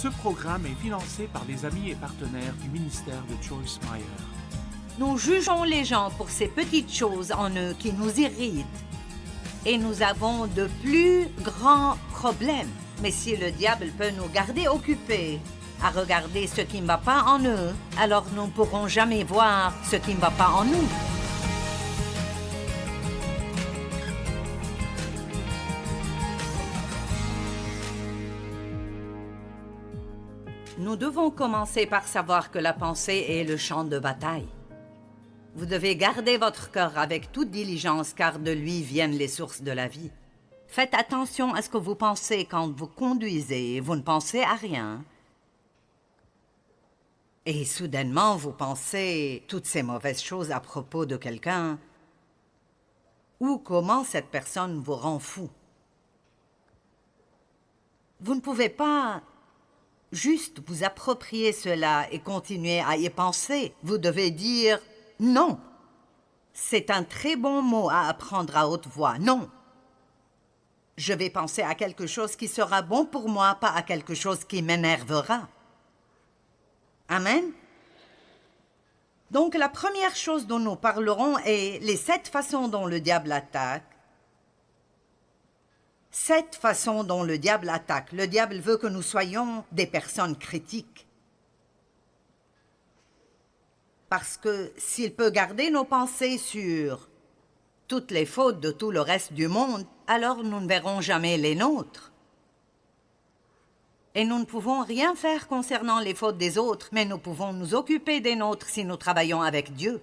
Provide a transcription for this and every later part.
Ce programme est financé par les amis et partenaires du ministère de Joyce Meyer. Nous jugeons les gens pour ces petites choses en eux qui nous irritent. Et nous avons de plus grands problèmes. Mais si le diable peut nous garder occupés à regarder ce qui ne va pas en eux, alors nous ne pourrons jamais voir ce qui ne va pas en nous. Nous devons commencer par savoir que la pensée est le champ de bataille. Vous devez garder votre cœur avec toute diligence, car de lui viennent les sources de la vie. Faites attention à ce que vous pensez quand vous conduisez. Vous ne pensez à rien. Et soudainement, vous pensez toutes ces mauvaises choses à propos de quelqu'un ou comment cette personne vous rend fou. Vous ne pouvez pas juste vous approprier cela et continuer à y penser. Vous devez dire « non ». C'est un très bon mot à apprendre à haute voix. Non. Je vais penser à quelque chose qui sera bon pour moi, pas à quelque chose qui m'énervera. Amen. Donc, la première chose dont nous parlerons est les 7 façons dont le diable attaque. 7 façons dont le diable attaque. Le diable veut que nous soyons des personnes critiques. Parce que s'il peut garder nos pensées sur toutes les fautes de tout le reste du monde, alors nous ne verrons jamais les nôtres. Et nous ne pouvons rien faire concernant les fautes des autres, mais nous pouvons nous occuper des nôtres si nous travaillons avec Dieu.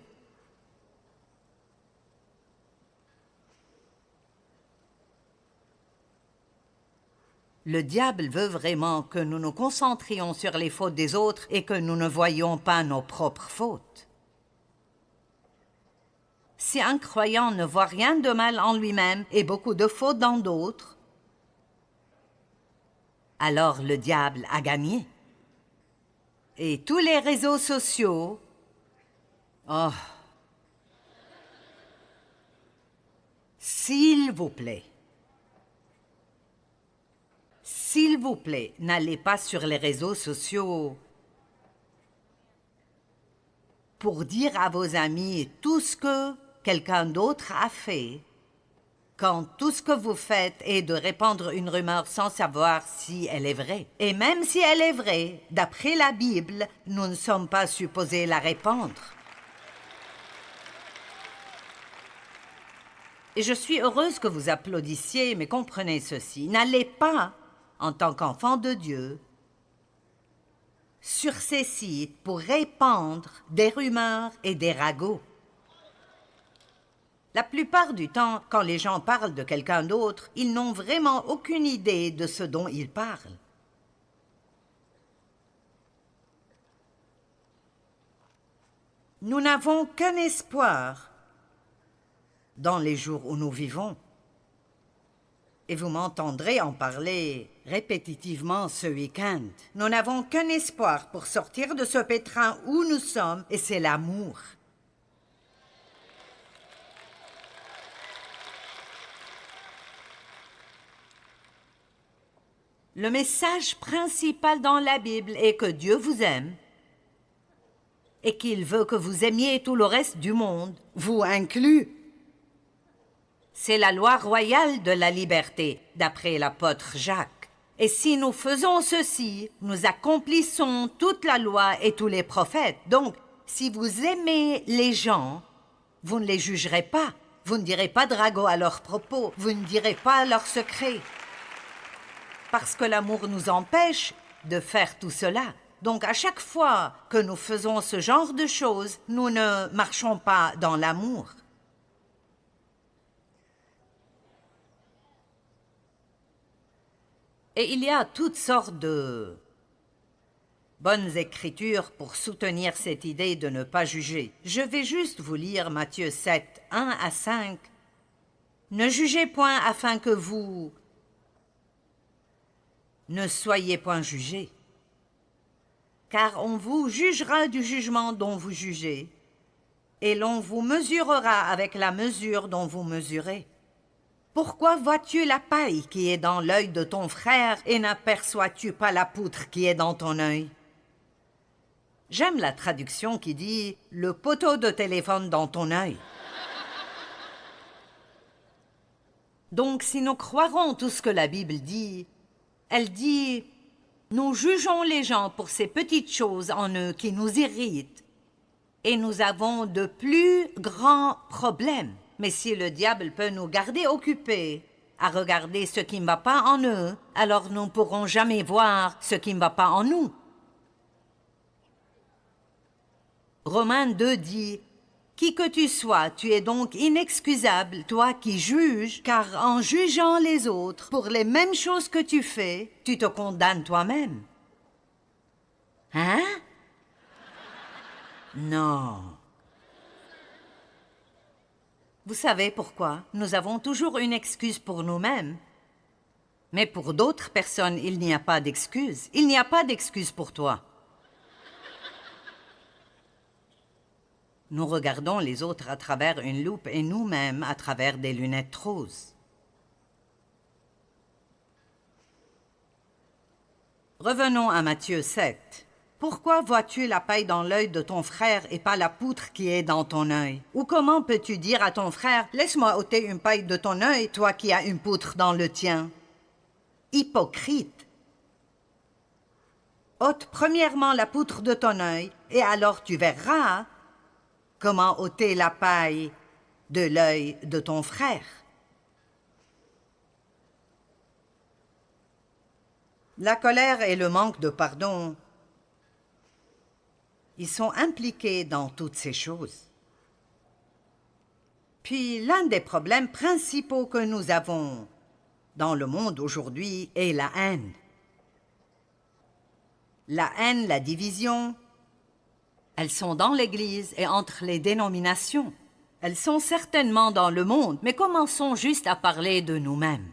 Le diable veut vraiment que nous nous concentrions sur les fautes des autres et que nous ne voyions pas nos propres fautes. Si un croyant ne voit rien de mal en lui-même et beaucoup de fautes dans d'autres, alors le diable a gagné. Et tous les réseaux sociaux, s'il vous plaît, n'allez pas sur les réseaux sociaux pour dire à vos amis tout ce que quelqu'un d'autre a fait, quand tout ce que vous faites est de répandre une rumeur sans savoir si elle est vraie. Et même si elle est vraie, d'après la Bible, nous ne sommes pas supposés la répandre. Et je suis heureuse que vous applaudissiez, mais comprenez ceci. N'allez pas, en tant qu'enfant de Dieu, sur ces sites pour répandre des rumeurs et des ragots. La plupart du temps, quand les gens parlent de quelqu'un d'autre, ils n'ont vraiment aucune idée de ce dont ils parlent. Nous n'avons qu'un espoir dans les jours où nous vivons. Et vous m'entendrez en parler répétitivement ce week-end. Nous n'avons qu'un espoir pour sortir de ce pétrin où nous sommes, et c'est l'amour. Le message principal dans la Bible est que Dieu vous aime et qu'il veut que vous aimiez tout le reste du monde, vous inclus. C'est la loi royale de la liberté, d'après l'apôtre Jacques. Et si nous faisons ceci, nous accomplissons toute la loi et tous les prophètes. Donc, si vous aimez les gens, vous ne les jugerez pas. Vous ne direz pas de ragots à leurs propos. Vous ne direz pas leurs secrets. Parce que l'amour nous empêche de faire tout cela. Donc, à chaque fois que nous faisons ce genre de choses, nous ne marchons pas dans l'amour. Et il y a toutes sortes de bonnes écritures pour soutenir cette idée de ne pas juger. Je vais juste vous lire Matthieu 7, 1 à 5. Ne jugez point afin que vous ne soyez point jugés, car on vous jugera du jugement dont vous jugez, et l'on vous mesurera avec la mesure dont vous mesurez. Pourquoi vois-tu la paille qui est dans l'œil de ton frère et n'aperçois-tu pas la poutre qui est dans ton œil? J'aime la traduction qui dit « le poteau de téléphone dans ton œil ». Donc, si nous croirons tout ce que la Bible dit, elle dit « nous jugeons les gens pour ces petites choses en eux qui nous irritent et nous avons de plus grands problèmes. Mais si le diable peut nous garder occupés à regarder ce qui ne va pas en eux, alors nous ne pourrons jamais voir ce qui ne va pas en nous. » Romains 2 dit « Qui que tu sois, tu es donc inexcusable, toi qui juges, car en jugeant les autres pour les mêmes choses que tu fais, tu te condamnes toi-même. » Hein? Non. Vous savez pourquoi? Nous avons toujours une excuse pour nous-mêmes. Mais pour d'autres personnes, il n'y a pas d'excuse. Il n'y a pas d'excuse pour toi. Nous regardons les autres à travers une loupe et nous-mêmes à travers des lunettes roses. Revenons à Matthieu 7. Pourquoi vois-tu la paille dans l'œil de ton frère et pas la poutre qui est dans ton œil? Ou comment peux-tu dire à ton frère « Laisse-moi ôter une paille de ton œil, toi qui as une poutre dans le tien » Hypocrite! Ôte premièrement la poutre de ton œil, et alors tu verras comment ôter la paille de l'œil de ton frère. La colère et le manque de pardon, ils sont impliqués dans toutes ces choses. Puis l'un des problèmes principaux que nous avons dans le monde aujourd'hui est la haine. La haine, la division, elles sont dans l'Église et entre les dénominations. Elles sont certainement dans le monde, mais commençons juste à parler de nous-mêmes.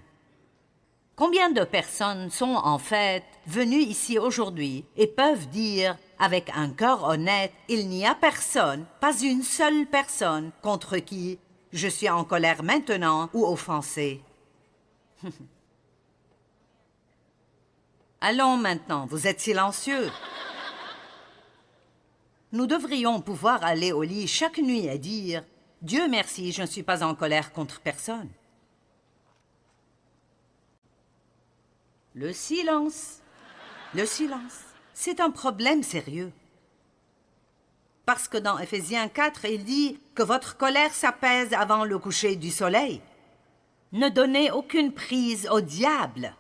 Combien de personnes sont en fait venues ici aujourd'hui et peuvent dire avec un cœur honnête, il n'y a personne, pas une seule personne contre qui je suis en colère maintenant ou offensé. Allons maintenant, vous êtes silencieux. Nous devrions pouvoir aller au lit chaque nuit et dire « Dieu merci, je ne suis pas en colère contre personne. » Le silence, c'est un problème sérieux. Parce que dans Éphésiens 4, il dit que votre colère s'apaise avant le coucher du soleil. Ne donnez aucune prise au diable.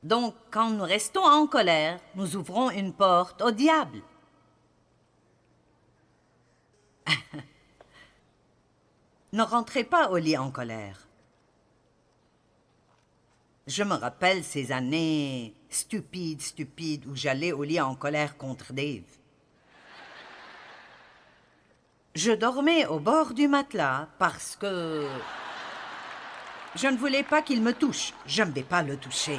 Donc, quand nous restons en colère, nous ouvrons une porte au diable. Ne rentrez pas au lit en colère. Je me rappelle ces années stupides où j'allais au lit en colère contre Dave. Je dormais au bord du matelas parce que je ne voulais pas qu'il me touche. Je ne vais pas le toucher.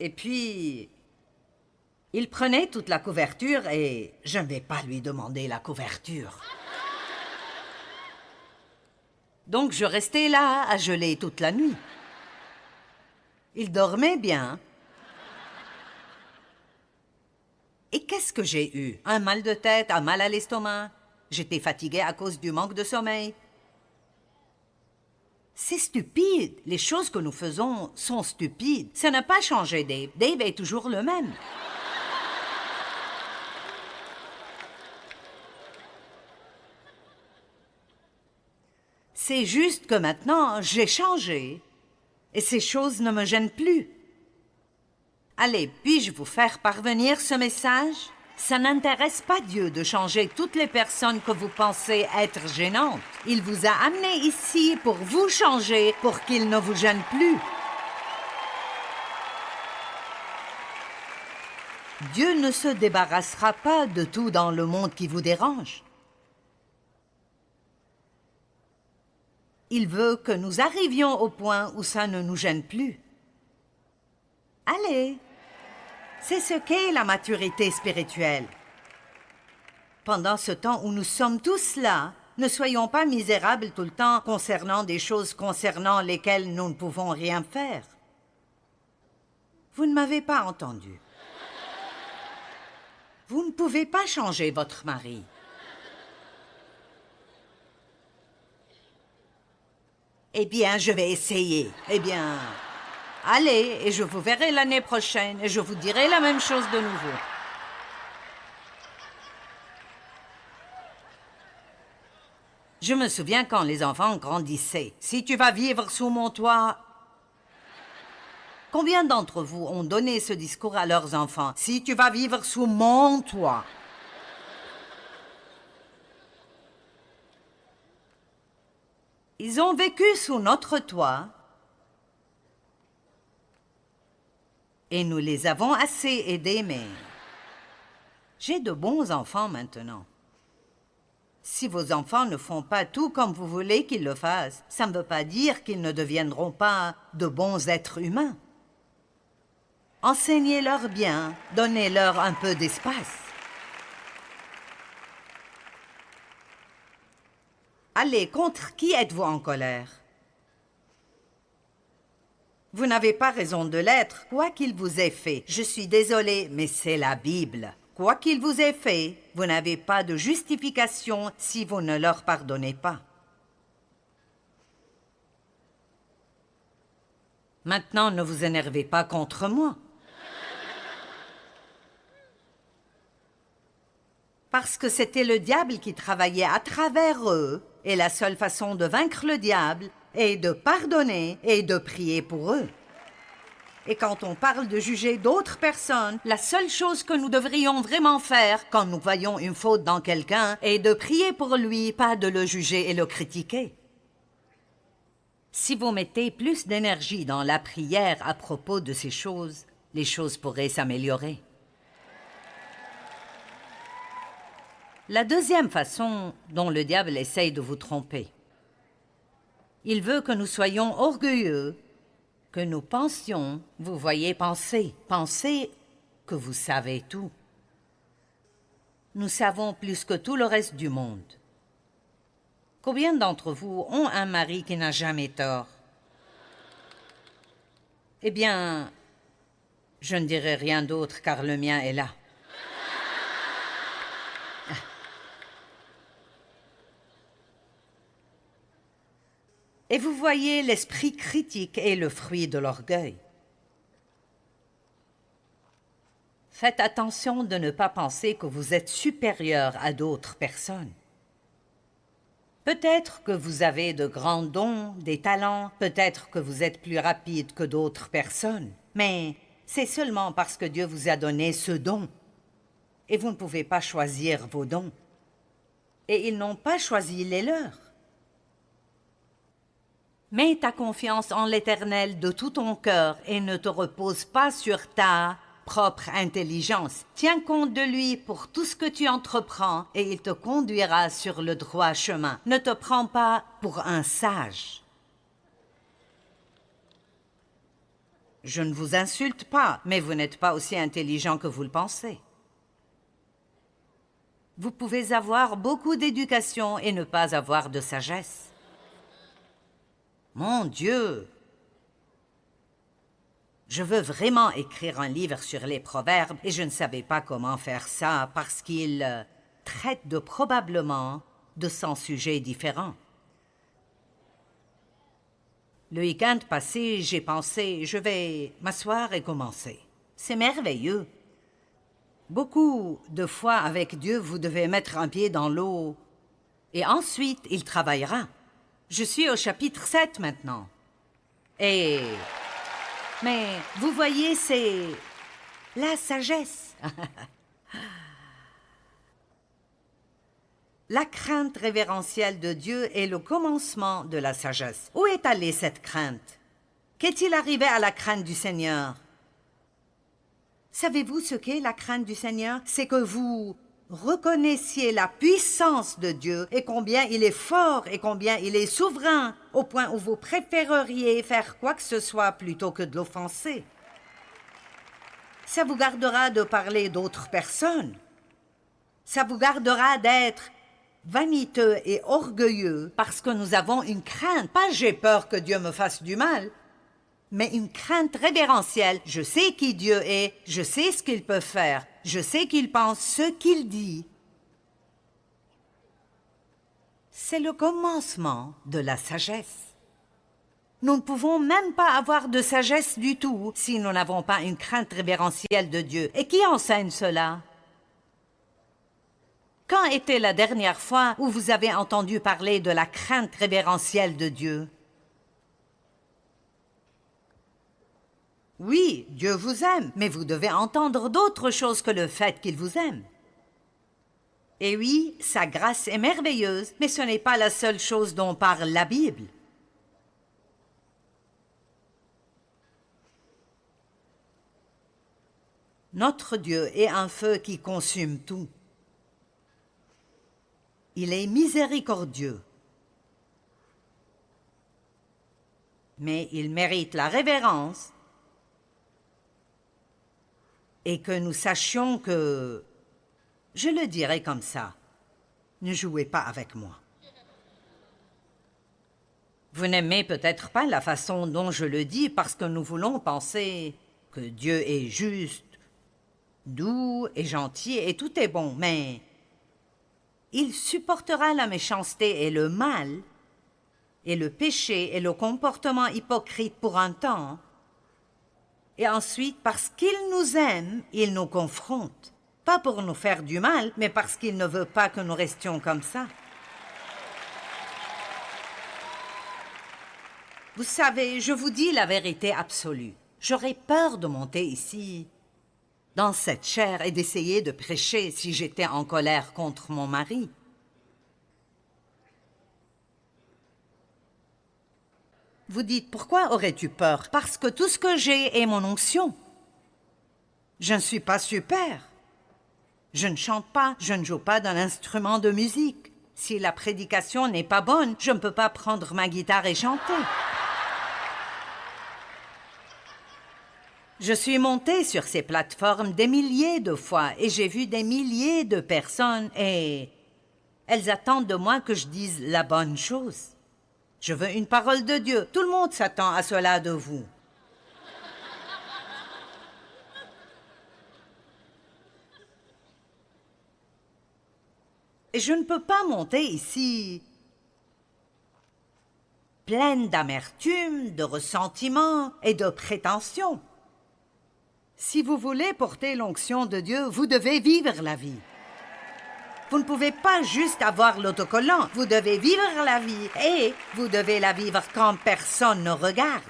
Et puis, il prenait toute la couverture et je ne vais pas lui demander la couverture. Donc je restais là à geler toute la nuit. Il dormait bien. Et qu'est-ce que j'ai eu? Un mal de tête, un mal à l'estomac. J'étais fatiguée à cause du manque de sommeil. C'est stupide. Les choses que nous faisons sont stupides. Ça n'a pas changé, Dave. Dave est toujours le même. C'est juste que maintenant, j'ai changé. Et ces choses ne me gênent plus. Allez, puis-je vous faire parvenir ce message? Ça n'intéresse pas Dieu de changer toutes les personnes que vous pensez être gênantes. Il vous a amené ici pour vous changer, pour qu'il ne vous gêne plus. Dieu ne se débarrassera pas de tout dans le monde qui vous dérange. Il veut que nous arrivions au point où ça ne nous gêne plus. Allez, C'est ce qu'est la maturité spirituelle. Pendant ce temps où nous sommes tous là, ne soyons pas misérables tout le temps concernant des choses concernant lesquelles nous ne pouvons rien faire. Vous ne m'avez pas entendu. Vous ne pouvez pas changer votre mari. Eh bien, je vais essayer. Eh bien, allez, et je vous verrai l'année prochaine, et je vous dirai la même chose de nouveau. Je me souviens quand les enfants grandissaient. Si tu vas vivre sous mon toit... Combien d'entre vous ont donné ce discours à leurs enfants? Si tu vas vivre sous mon toit. Ils ont vécu sous notre toit et nous les avons assez aidés, mais j'ai de bons enfants maintenant. Si vos enfants ne font pas tout comme vous voulez qu'ils le fassent, ça ne veut pas dire qu'ils ne deviendront pas de bons êtres humains. Enseignez-leur bien, donnez-leur un peu d'espace. Allez, contre qui êtes-vous en colère? Vous n'avez pas raison de l'être, quoi qu'il vous ait fait. Je suis désolée, mais c'est la Bible. Quoi qu'il vous ait fait, vous n'avez pas de justification si vous ne leur pardonnez pas. Maintenant, ne vous énervez pas contre moi. Parce que c'était le diable qui travaillait à travers eux, et la seule façon de vaincre le diable est de pardonner et de prier pour eux. Et quand on parle de juger d'autres personnes, la seule chose que nous devrions vraiment faire quand nous voyons une faute dans quelqu'un est de prier pour lui, pas de le juger et le critiquer. Si vous mettez plus d'énergie dans la prière à propos de ces choses, les choses pourraient s'améliorer. La deuxième façon dont le diable essaye de vous tromper. Il veut que nous soyons orgueilleux, que nous pensions, vous voyez, pensez que vous savez tout. Nous savons plus que tout le reste du monde. Combien d'entre vous ont un mari qui n'a jamais tort? Eh bien, je ne dirai rien d'autre car le mien est là. Et vous voyez, l'esprit critique est le fruit de l'orgueil. Faites attention de ne pas penser que vous êtes supérieur à d'autres personnes. Peut-être que vous avez de grands dons, des talents, peut-être que vous êtes plus rapide que d'autres personnes, mais c'est seulement parce que Dieu vous a donné ce don. Et vous ne pouvez pas choisir vos dons. Et ils n'ont pas choisi les leurs. Mets ta confiance en l'Éternel de tout ton cœur et ne te repose pas sur ta propre intelligence. Tiens compte de lui pour tout ce que tu entreprends et il te conduira sur le droit chemin. Ne te prends pas pour un sage. Je ne vous insulte pas, mais vous n'êtes pas aussi intelligent que vous le pensez. Vous pouvez avoir beaucoup d'éducation et ne pas avoir de sagesse. Mon Dieu! Je veux vraiment écrire un livre sur les proverbes et je ne savais pas comment faire ça parce qu'ils traitent de probablement de 100 sujets différents. Le week-end passé, j'ai pensé, je vais m'asseoir et commencer. C'est merveilleux. Beaucoup de fois avec Dieu, vous devez mettre un pied dans l'eau et ensuite il travaillera. Je suis au chapitre 7 maintenant. Mais vous voyez, c'est la sagesse. La crainte révérentielle de Dieu est le commencement de la sagesse. Où est allée cette crainte? Qu'est-il arrivé à la crainte du Seigneur? Savez-vous ce qu'est la crainte du Seigneur? C'est que vous reconnaissiez la puissance de Dieu et combien il est fort et combien il est souverain, au point où vous préféreriez faire quoi que ce soit plutôt que de l'offenser. Ça vous gardera de parler d'autres personnes. Ça vous gardera d'être vaniteux et orgueilleux parce que nous avons une crainte. Pas j'ai peur que Dieu me fasse du mal, mais une crainte révérentielle. Je sais qui Dieu est, je sais ce qu'il peut faire, je sais qu'il pense ce qu'il dit. C'est le commencement de la sagesse. Nous ne pouvons même pas avoir de sagesse du tout si nous n'avons pas une crainte révérentielle de Dieu. Et qui enseigne cela? Quand était la dernière fois où vous avez entendu parler de la crainte révérentielle de Dieu? Oui, Dieu vous aime, mais vous devez entendre d'autres choses que le fait qu'il vous aime. Et oui, sa grâce est merveilleuse, mais ce n'est pas la seule chose dont parle la Bible. Notre Dieu est un feu qui consume tout. Il est miséricordieux. Mais il mérite la révérence et que nous sachions que, je le dirai comme ça, ne jouez pas avec moi. Vous n'aimez peut-être pas la façon dont je le dis parce que nous voulons penser que Dieu est juste, doux et gentil et tout est bon, mais il supportera la méchanceté et le mal et le péché et le comportement hypocrite pour un temps. Et ensuite, parce qu'il nous aime, il nous confronte. Pas pour nous faire du mal, mais parce qu'il ne veut pas que nous restions comme ça. Vous savez, je vous dis la vérité absolue. J'aurais peur de monter ici, dans cette chair, et d'essayer de prêcher si j'étais en colère contre mon mari. Vous dites, pourquoi aurais-tu peur? Parce que tout ce que j'ai est mon onction. Je ne suis pas super. Je ne chante pas, je ne joue pas d'un instrument de musique. Si la prédication n'est pas bonne, je ne peux pas prendre ma guitare et chanter. Je suis montée sur ces plateformes des milliers de fois et j'ai vu des milliers de personnes et elles attendent de moi que je dise la bonne chose. Je veux une parole de Dieu. Tout le monde s'attend à cela de vous. Et je ne peux pas monter ici pleine d'amertume, de ressentiment et de prétention. Si vous voulez porter l'onction de Dieu, vous devez vivre la vie. Vous ne pouvez pas juste avoir l'autocollant. Vous devez vivre la vie et vous devez la vivre quand personne ne regarde.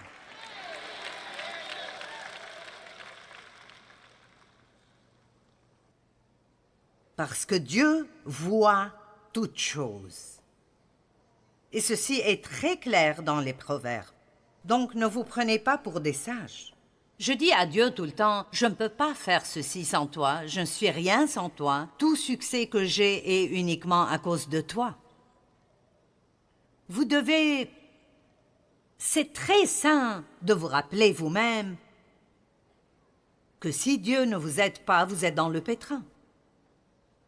Parce que Dieu voit toutes choses. Et ceci est très clair dans les proverbes. Donc ne vous prenez pas pour des sages. Je dis à Dieu tout le temps, je ne peux pas faire ceci sans toi, je ne suis rien sans toi, tout succès que j'ai est uniquement à cause de toi. Vous devez... C'est très sain de vous rappeler vous-même que si Dieu ne vous aide pas, vous êtes dans le pétrin.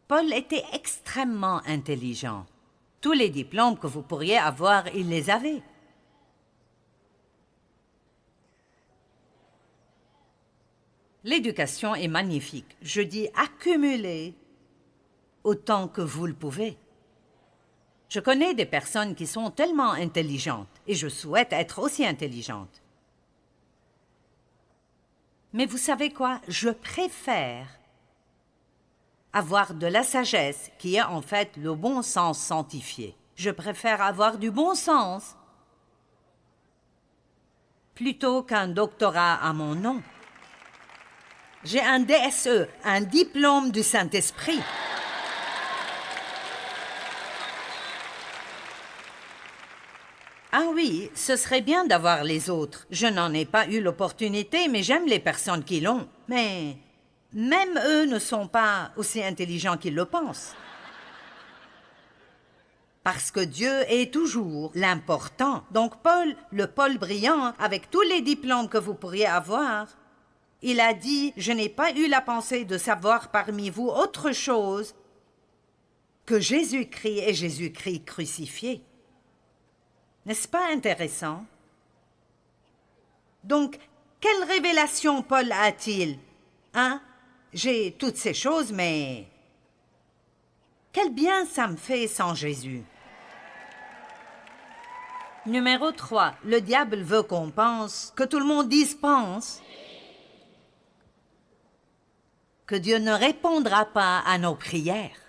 Paul était extrêmement intelligent. Tous les diplômes que vous pourriez avoir, il les avait. L'éducation est magnifique. Je dis accumulez autant que vous le pouvez. Je connais des personnes qui sont tellement intelligentes et je souhaite être aussi intelligente. Mais vous savez quoi? Je préfère avoir de la sagesse qui est en fait le bon sens sanctifié. Je préfère avoir du bon sens plutôt qu'un doctorat à mon nom. J'ai un DSE, un diplôme du Saint-Esprit. Ah oui, ce serait bien d'avoir les autres. Je n'en ai pas eu l'opportunité, mais j'aime les personnes qui l'ont. Mais même eux ne sont pas aussi intelligents qu'ils le pensent. Parce que Dieu est toujours l'important. Donc Paul, le Paul brillant, avec tous les diplômes que vous pourriez avoir, Il a dit, « Je n'ai pas eu la pensée de savoir parmi vous autre chose que Jésus-Christ et Jésus-Christ crucifié. » N'est-ce pas intéressant? Donc, quelle révélation Paul a-t-il? Hein? J'ai toutes ces choses, mais quel bien ça me fait sans Jésus? Numéro 3. Le diable veut qu'on pense, que tout le monde dise pense, que Dieu ne répondra pas à nos prières.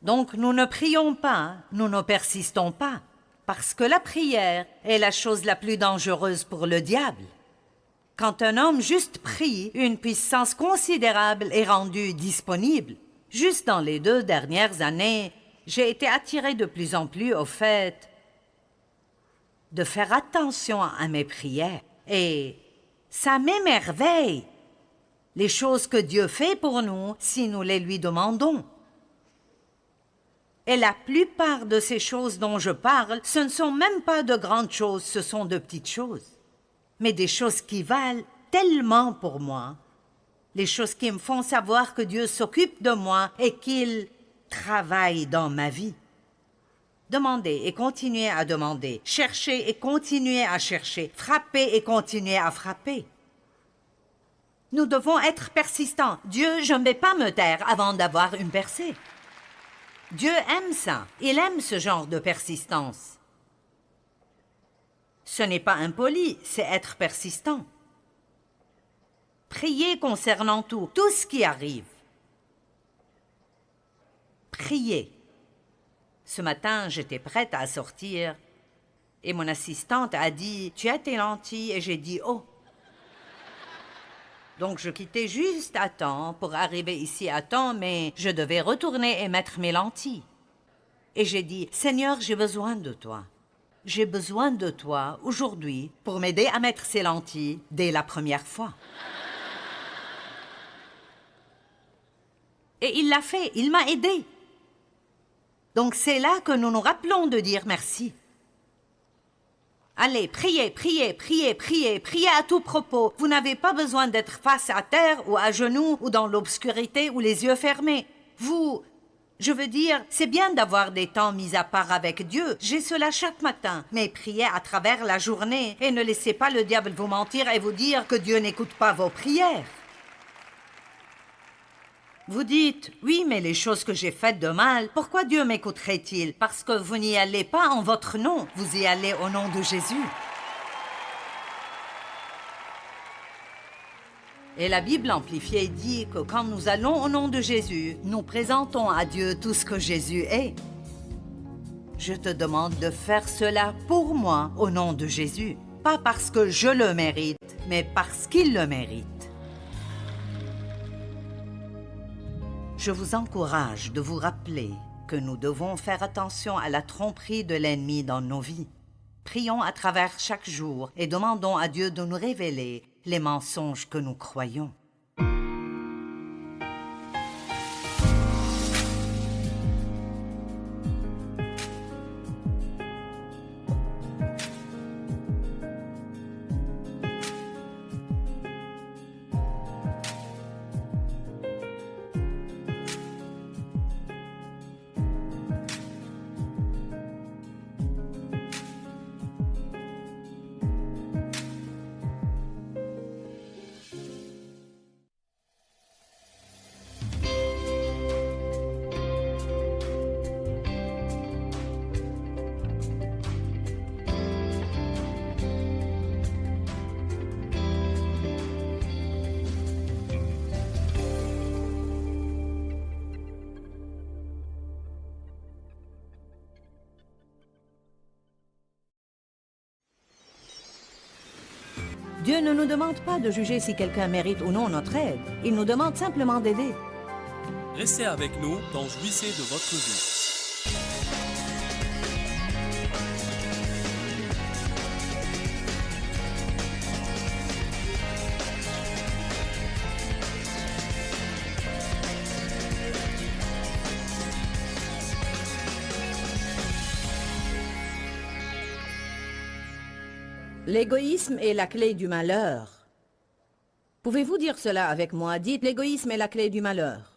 Donc nous ne prions pas, nous ne persistons pas, parce que la prière est la chose la plus dangereuse pour le diable. Quand un homme juste prie, une puissance considérable est rendue disponible. Juste dans les 2 dernières années, j'ai été attiré de plus en plus au fait de faire attention à mes prières. Et ça m'émerveille, les choses que Dieu fait pour nous si nous les lui demandons. Et la plupart de ces choses dont je parle, ce ne sont même pas de grandes choses, ce sont de petites choses. Mais des choses qui valent tellement pour moi. Les choses qui me font savoir que Dieu s'occupe de moi et qu'il travaille dans ma vie. Demandez et continuez à demander. Cherchez et continuez à chercher. Frappez et continuez à frapper. Nous devons être persistants. Dieu, je ne vais pas me taire avant d'avoir une percée. Dieu aime ça. Il aime ce genre de persistance. Ce n'est pas impoli, c'est être persistant. Priez concernant tout ce qui arrive. Priez. Ce matin, j'étais prête à sortir et mon assistante a dit « Tu as tes lentilles ?» et j'ai dit « Oh !» Donc je quittais juste à temps pour arriver ici à temps, mais je devais retourner et mettre mes lentilles. Et j'ai dit « Seigneur, j'ai besoin de toi. J'ai besoin de toi aujourd'hui pour m'aider à mettre ces lentilles dès la première fois. » Et il l'a fait, il m'a aidé. Donc c'est là que nous nous rappelons de dire merci. Allez, priez, priez, priez, priez, priez à tout propos. Vous n'avez pas besoin d'être face à terre ou à genoux ou dans l'obscurité ou les yeux fermés. Je veux dire, c'est bien d'avoir des temps mis à part avec Dieu. J'ai cela chaque matin. Mais priez à travers la journée et ne laissez pas le diable vous mentir et vous dire que Dieu n'écoute pas vos prières. Vous dites, oui, mais les choses que j'ai faites de mal, pourquoi Dieu m'écouterait-il? Parce que vous n'y allez pas en votre nom, vous y allez au nom de Jésus. Et la Bible amplifiée dit que quand nous allons au nom de Jésus, nous présentons à Dieu tout ce que Jésus est. Je te demande de faire cela pour moi au nom de Jésus, pas parce que je le mérite, mais parce qu'il le mérite. Je vous encourage de vous rappeler que nous devons faire attention à la tromperie de l'ennemi dans nos vies. Prions à travers chaque jour et demandons à Dieu de nous révéler les mensonges que nous croyons. Dieu ne nous demande pas de juger si quelqu'un mérite ou non notre aide. Il nous demande simplement d'aider. Restez avec nous dans Jouissez de votre vie. L'égoïsme est la clé du malheur. Pouvez-vous dire cela avec moi? Dites, l'égoïsme est la clé du malheur.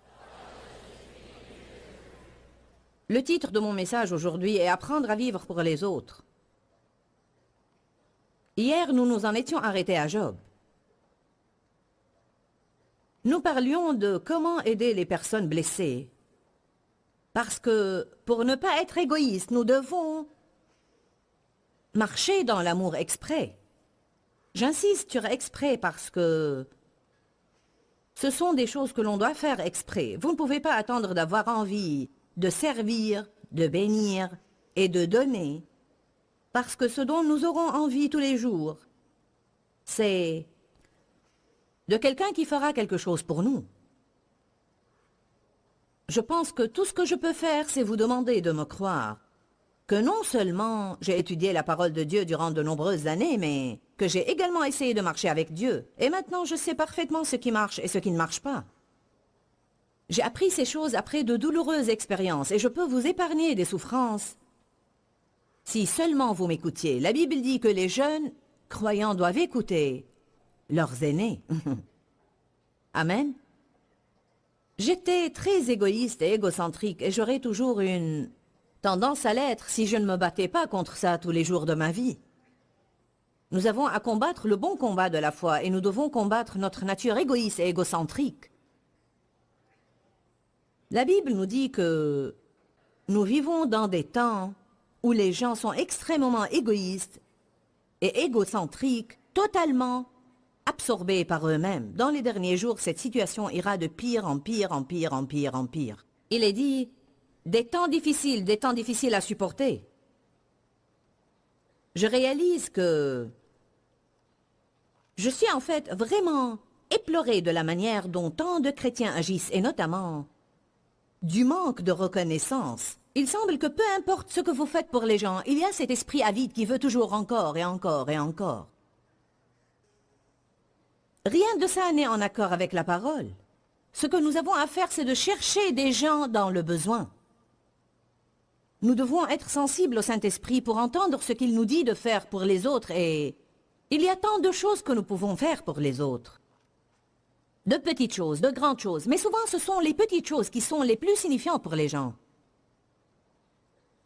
Le titre de mon message aujourd'hui est Apprendre à vivre pour les autres. Hier, nous nous en étions arrêtés à Job. Nous parlions de comment aider les personnes blessées. Parce que, pour ne pas être égoïste, nous devons marcher dans l'amour exprès. J'insiste sur exprès parce que ce sont des choses que l'on doit faire exprès. Vous ne pouvez pas attendre d'avoir envie de servir, de bénir et de donner. Parce que ce dont nous aurons envie tous les jours, c'est de quelqu'un qui fera quelque chose pour nous. Je pense que tout ce que je peux faire, c'est vous demander de me croire que non seulement j'ai étudié la parole de Dieu durant de nombreuses années, mais que j'ai également essayé de marcher avec Dieu. Et maintenant, je sais parfaitement ce qui marche et ce qui ne marche pas. J'ai appris ces choses après de douloureuses expériences et je peux vous épargner des souffrances. Si seulement vous m'écoutiez. La Bible dit que les jeunes croyants doivent écouter leurs aînés. Amen. J'étais très égoïste et égocentrique et j'aurais toujours une tendance à l'être si je ne me battais pas contre ça tous les jours de ma vie. Nous avons à combattre le bon combat de la foi et nous devons combattre notre nature égoïste et égocentrique. La Bible nous dit que nous vivons dans des temps où les gens sont extrêmement égoïstes et égocentriques, totalement absorbés par eux-mêmes. Dans les derniers jours, cette situation ira de pire en pire, en pire, en pire, en pire. Il est dit, des temps difficiles à supporter. Je réalise que je suis en fait vraiment éplorée de la manière dont tant de chrétiens agissent, et notamment du manque de reconnaissance. Il semble que peu importe ce que vous faites pour les gens, il y a cet esprit avide qui veut toujours encore et encore et encore. Rien de ça n'est en accord avec la parole. Ce que nous avons à faire, c'est de chercher des gens dans le besoin. Nous devons être sensibles au Saint-Esprit pour entendre ce qu'il nous dit de faire pour les autres et il y a tant de choses que nous pouvons faire pour les autres. De petites choses, de grandes choses, mais souvent ce sont les petites choses qui sont les plus signifiantes pour les gens.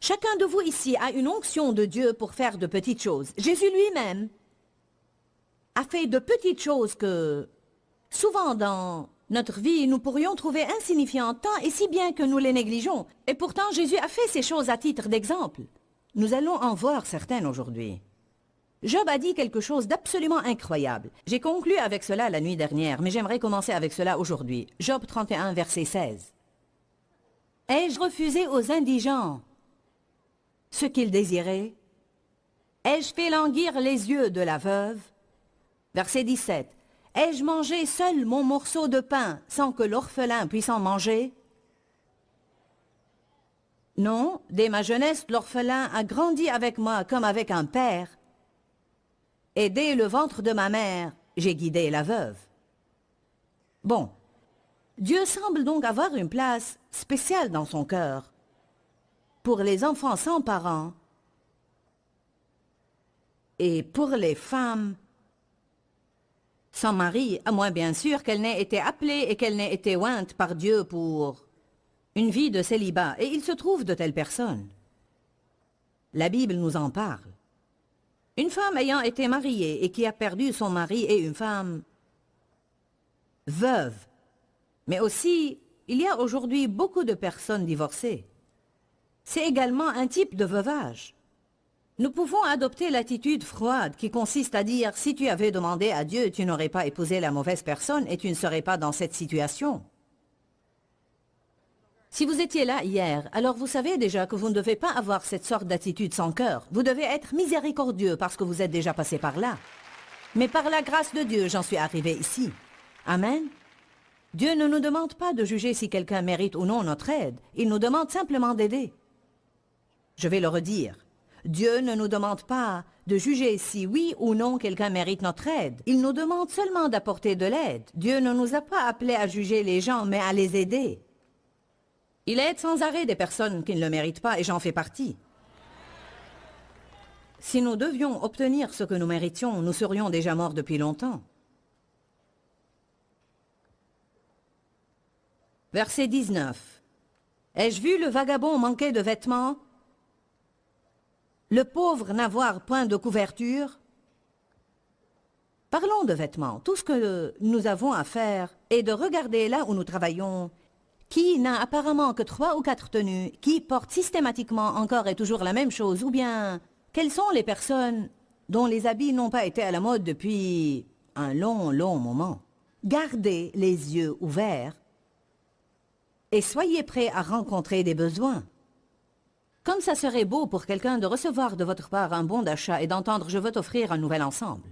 Chacun de vous ici a une onction de Dieu pour faire de petites choses. Jésus lui-même a fait de petites choses que, souvent dans notre vie, nous pourrions trouver insignifiantes tant et si bien que nous les négligeons. Et pourtant, Jésus a fait ces choses à titre d'exemple. Nous allons en voir certaines aujourd'hui. Job a dit quelque chose d'absolument incroyable. J'ai conclu avec cela la nuit dernière, mais j'aimerais commencer avec cela aujourd'hui. Job 31, verset 16. « Ai-je refusé aux indigents ce qu'ils désiraient? Ai-je fait languir les yeux de la veuve? » Verset 17. « Ai-je mangé seul mon morceau de pain sans que l'orphelin puisse en manger? » Non, dès ma jeunesse, l'orphelin a grandi avec moi comme avec un père. Et dès le ventre de ma mère, j'ai guidé la veuve. Bon, Dieu semble donc avoir une place spéciale dans son cœur pour les enfants sans parents et pour les femmes sans mari, à moins bien sûr qu'elle n'ait été appelée et qu'elle n'ait été ointe par Dieu pour une vie de célibat. Et il se trouve de telles personnes. La Bible nous en parle. Une femme ayant été mariée et qui a perdu son mari et une femme veuve. Mais aussi, il y a aujourd'hui beaucoup de personnes divorcées. C'est également un type de veuvage. Nous pouvons adopter l'attitude froide qui consiste à dire « si tu avais demandé à Dieu, tu n'aurais pas épousé la mauvaise personne et tu ne serais pas dans cette situation ». Si vous étiez là hier, alors vous savez déjà que vous ne devez pas avoir cette sorte d'attitude sans cœur. Vous devez être miséricordieux parce que vous êtes déjà passé par là. Mais par la grâce de Dieu, j'en suis arrivé ici. Amen. Dieu ne nous demande pas de juger si quelqu'un mérite ou non notre aide. Il nous demande simplement d'aider. Je vais le redire. Dieu ne nous demande pas de juger si oui ou non quelqu'un mérite notre aide. Il nous demande seulement d'apporter de l'aide. Dieu ne nous a pas appelés à juger les gens, mais à les aider. Il aide sans arrêt des personnes qui ne le méritent pas, et j'en fais partie. Si nous devions obtenir ce que nous méritions, nous serions déjà morts depuis longtemps. Verset 19. Ai-je vu le vagabond manquer de vêtements, le pauvre n'avoir point de couverture? Parlons de vêtements. Tout ce que nous avons à faire est de regarder là où nous travaillons, qui n'a apparemment que 3 ou 4 tenues, qui porte systématiquement encore et toujours la même chose, ou bien quelles sont les personnes dont les habits n'ont pas été à la mode depuis un long, long moment. Gardez les yeux ouverts et soyez prêts à rencontrer des besoins. Comme ça serait beau pour quelqu'un de recevoir de votre part un bon d'achat et d'entendre « je veux t'offrir un nouvel ensemble ».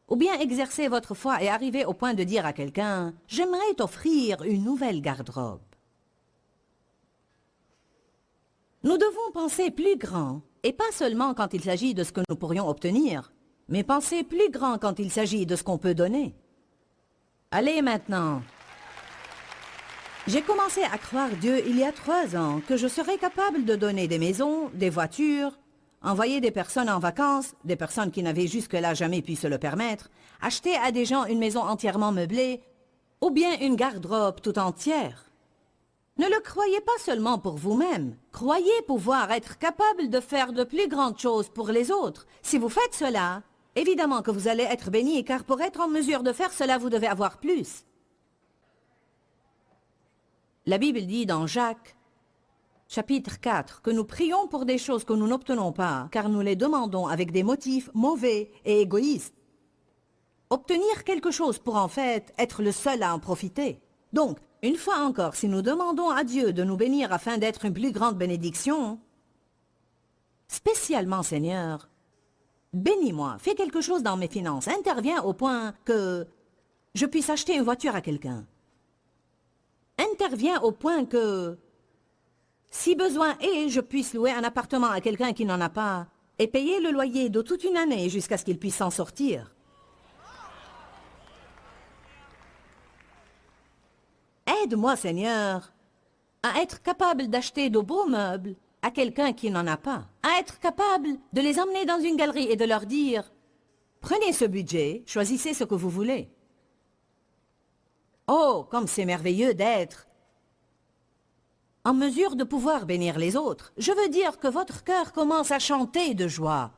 Ou bien exercer votre foi et arriver au point de dire à quelqu'un « j'aimerais t'offrir une nouvelle garde-robe ». Nous devons penser plus grand, et pas seulement quand il s'agit de ce que nous pourrions obtenir, mais penser plus grand quand il s'agit de ce qu'on peut donner. Allez maintenant. J'ai commencé à croire Dieu il y a 3 ans que je serais capable de donner des maisons, des voitures, envoyer des personnes en vacances, des personnes qui n'avaient jusque-là jamais pu se le permettre, acheter à des gens une maison entièrement meublée, ou bien une garde-robe tout entière. Ne le croyez pas seulement pour vous-même. Croyez pouvoir être capable de faire de plus grandes choses pour les autres. Si vous faites cela, évidemment que vous allez être bénis, car pour être en mesure de faire cela, vous devez avoir plus. La Bible dit dans Jacques, chapitre 4, que nous prions pour des choses que nous n'obtenons pas, car nous les demandons avec des motifs mauvais et égoïstes. Obtenir quelque chose pour en fait être le seul à en profiter. Donc, une fois encore, si nous demandons à Dieu de nous bénir afin d'être une plus grande bénédiction, spécialement Seigneur, bénis-moi, fais quelque chose dans mes finances, interviens au point que je puisse acheter une voiture à quelqu'un. Interviens au point que, si besoin est, je puisse louer un appartement à quelqu'un qui n'en a pas et payer le loyer de toute une année jusqu'à ce qu'il puisse s'en sortir. Aide-moi, Seigneur, à être capable d'acheter de beaux meubles à quelqu'un qui n'en a pas, à être capable de les emmener dans une galerie et de leur dire « Prenez ce budget, choisissez ce que vous voulez. » Oh, comme c'est merveilleux d'être en mesure de pouvoir bénir les autres. Je veux dire que votre cœur commence à chanter de joie.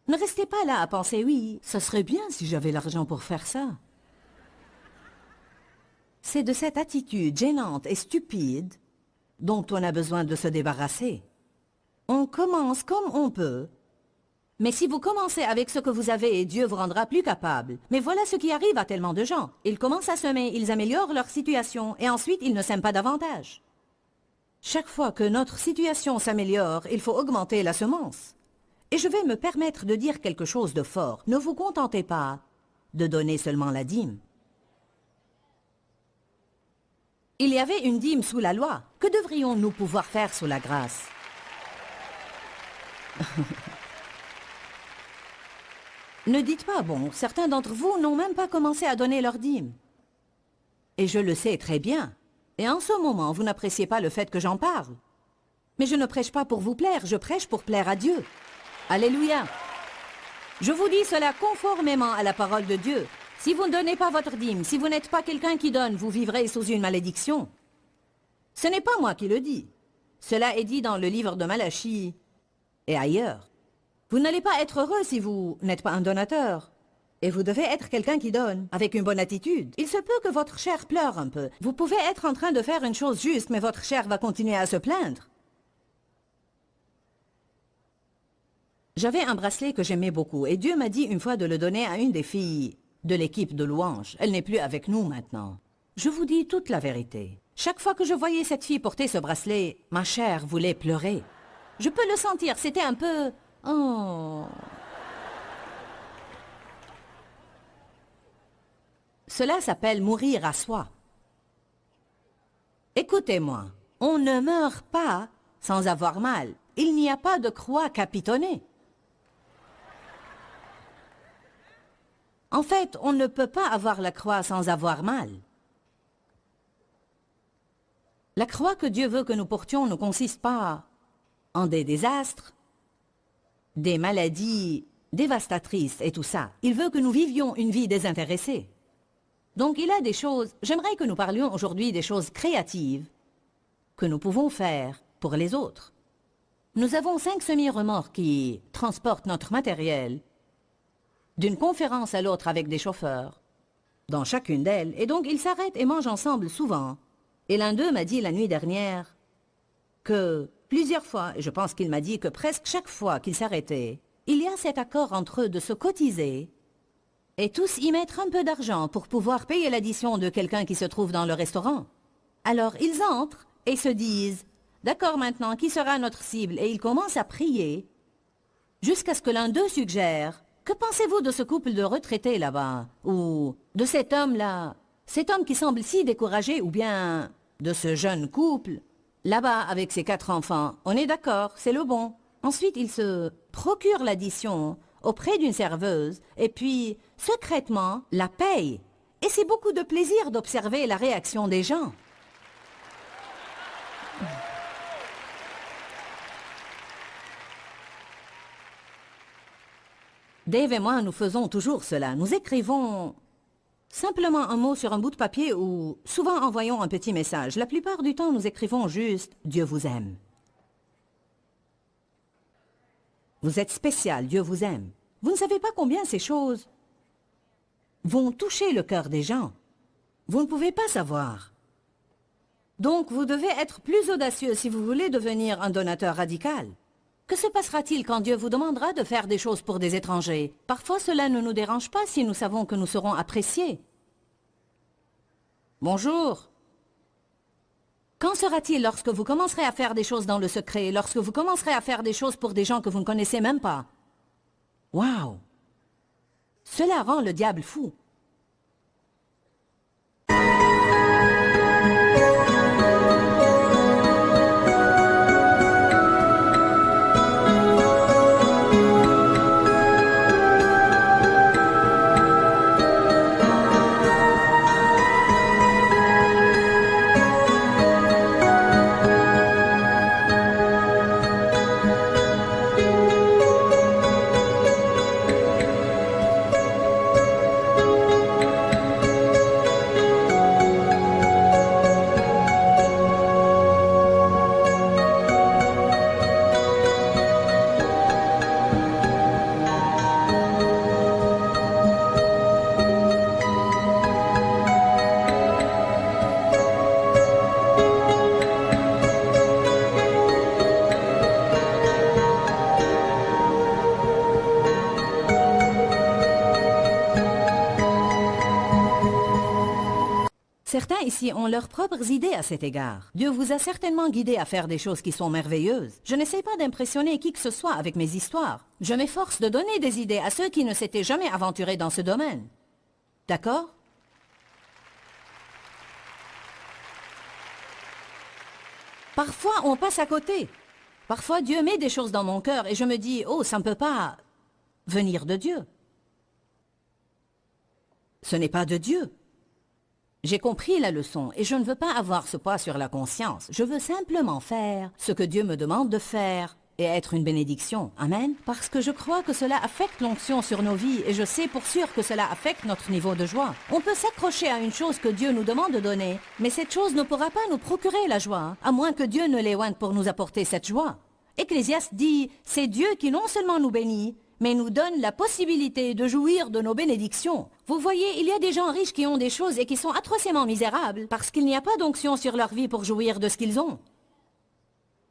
Ne restez pas là à penser « Oui, ça serait bien si j'avais l'argent pour faire ça. » C'est de cette attitude gênante et stupide dont on a besoin de se débarrasser. On commence comme on peut, mais si vous commencez avec ce que vous avez, Dieu vous rendra plus capable. Mais voilà ce qui arrive à tellement de gens. Ils commencent à semer, ils améliorent leur situation, et ensuite ils ne sèment pas davantage. Chaque fois que notre situation s'améliore, il faut augmenter la semence. Et je vais me permettre de dire quelque chose de fort. Ne vous contentez pas de donner seulement la dîme. Il y avait une dîme sous la loi. Que devrions-nous pouvoir faire sous la grâce? Ne dites pas, bon, certains d'entre vous n'ont même pas commencé à donner leur dîme. Et je le sais très bien. Et en ce moment, vous n'appréciez pas le fait que j'en parle. Mais je ne prêche pas pour vous plaire, je prêche pour plaire à Dieu. Alléluia. Je vous dis cela conformément à la parole de Dieu. Si vous ne donnez pas votre dîme, si vous n'êtes pas quelqu'un qui donne, vous vivrez sous une malédiction. Ce n'est pas moi qui le dis. Cela est dit dans le livre de Malachie et ailleurs. Vous n'allez pas être heureux si vous n'êtes pas un donateur. Et vous devez être quelqu'un qui donne, avec une bonne attitude. Il se peut que votre chair pleure un peu. Vous pouvez être en train de faire une chose juste, mais votre chair va continuer à se plaindre. J'avais un bracelet que j'aimais beaucoup, et Dieu m'a dit une fois de le donner à une des filles de l'équipe de louanges. Elle n'est plus avec nous maintenant. Je vous dis toute la vérité. Chaque fois que je voyais cette fille porter ce bracelet, ma chair voulait pleurer. Je peux le sentir, c'était un peu... Oh. Cela s'appelle mourir à soi. Écoutez-moi, on ne meurt pas sans avoir mal. Il n'y a pas de croix capitonnée. En fait, on ne peut pas avoir la croix sans avoir mal. La croix que Dieu veut que nous portions ne consiste pas en des désastres, des maladies dévastatrices et tout ça. Il veut que nous vivions une vie désintéressée. Donc il y a des choses, j'aimerais que nous parlions aujourd'hui des choses créatives que nous pouvons faire pour les autres. Nous avons 5 semi-remorques qui transportent notre matériel d'une conférence à l'autre avec des chauffeurs dans chacune d'elles, et donc ils s'arrêtent et mangent ensemble souvent. Et l'un d'eux m'a dit la nuit dernière que plusieurs fois, et je pense qu'il m'a dit que presque chaque fois qu'ils s'arrêtaient, il y a cet accord entre eux de se cotiser et tous y mettre un peu d'argent pour pouvoir payer l'addition de quelqu'un qui se trouve dans le restaurant. Alors ils entrent et se disent « D'accord maintenant, qui sera notre cible ?» Et ils commencent à prier jusqu'à ce que l'un d'eux suggère « Que pensez-vous de ce couple de retraités là-bas ?» Ou de cet homme-là, cet homme qui semble si découragé, ou bien de ce jeune couple là-bas avec ses 4 enfants. On est d'accord, c'est le bon. Ensuite, il se procure l'addition auprès d'une serveuse et puis, secrètement, la paye. Et c'est beaucoup de plaisir d'observer la réaction des gens. Dave et moi, nous faisons toujours cela. Nous écrivons simplement un mot sur un bout de papier ou souvent envoyons un petit message. La plupart du temps, nous écrivons juste « Dieu vous aime ». Vous êtes spécial, Dieu vous aime. Vous ne savez pas combien ces choses vont toucher le cœur des gens. Vous ne pouvez pas savoir. Donc, vous devez être plus audacieux si vous voulez devenir un donateur radical. Que se passera-t-il quand Dieu vous demandera de faire des choses pour des étrangers? Parfois, cela ne nous dérange pas si nous savons que nous serons appréciés. Bonjour. Quand sera-t-il lorsque vous commencerez à faire des choses dans le secret, lorsque vous commencerez à faire des choses pour des gens que vous ne connaissez même pas? Waouh! Cela rend le diable fou. Certains ici ont leurs propres idées à cet égard. Dieu vous a certainement guidé à faire des choses qui sont merveilleuses. Je n'essaie pas d'impressionner qui que ce soit avec mes histoires. Je m'efforce de donner des idées à ceux qui ne s'étaient jamais aventurés dans ce domaine. D'accord? Parfois, on passe à côté. Parfois, Dieu met des choses dans mon cœur et je me dis « Oh, ça ne peut pas venir de Dieu. » Ce n'est pas de Dieu. J'ai compris la leçon et je ne veux pas avoir ce poids sur la conscience. Je veux simplement faire ce que Dieu me demande de faire et être une bénédiction. Amen. Parce que je crois que cela affecte l'onction sur nos vies et je sais pour sûr que cela affecte notre niveau de joie. On peut s'accrocher à une chose que Dieu nous demande de donner, mais cette chose ne pourra pas nous procurer la joie, à moins que Dieu ne l'éloigne pour nous apporter cette joie. Ecclésiaste dit, c'est Dieu qui non seulement nous bénit, mais nous donne la possibilité de jouir de nos bénédictions. Vous voyez, il y a des gens riches qui ont des choses et qui sont atrocement misérables parce qu'il n'y a pas d'onction sur leur vie pour jouir de ce qu'ils ont.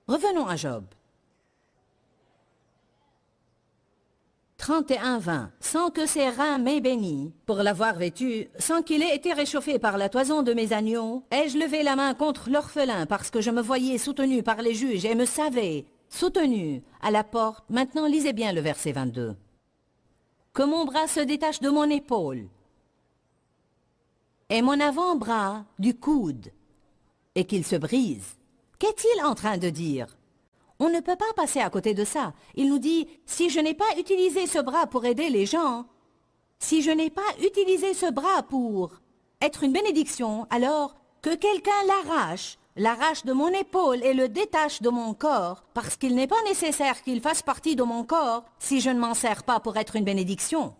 Revenons à Job. 31-20. Sans que ses reins m'aient béni, pour l'avoir vêtu, sans qu'il ait été réchauffé par la toison de mes agneaux, ai-je levé la main contre l'orphelin parce que je me voyais soutenu par les juges et me savais soutenu à la porte. Maintenant, lisez bien le verset 22. Que mon bras se détache de mon épaule et mon avant-bras du coude et qu'il se brise. Qu'est-il en train de dire? On ne peut pas passer à côté de ça. Il nous dit, si je n'ai pas utilisé ce bras pour aider les gens, si je n'ai pas utilisé ce bras pour être une bénédiction, alors que quelqu'un l'arrache de mon épaule et le détache de mon corps, parce qu'il n'est pas nécessaire qu'il fasse partie de mon corps si je ne m'en sers pas pour être une bénédiction.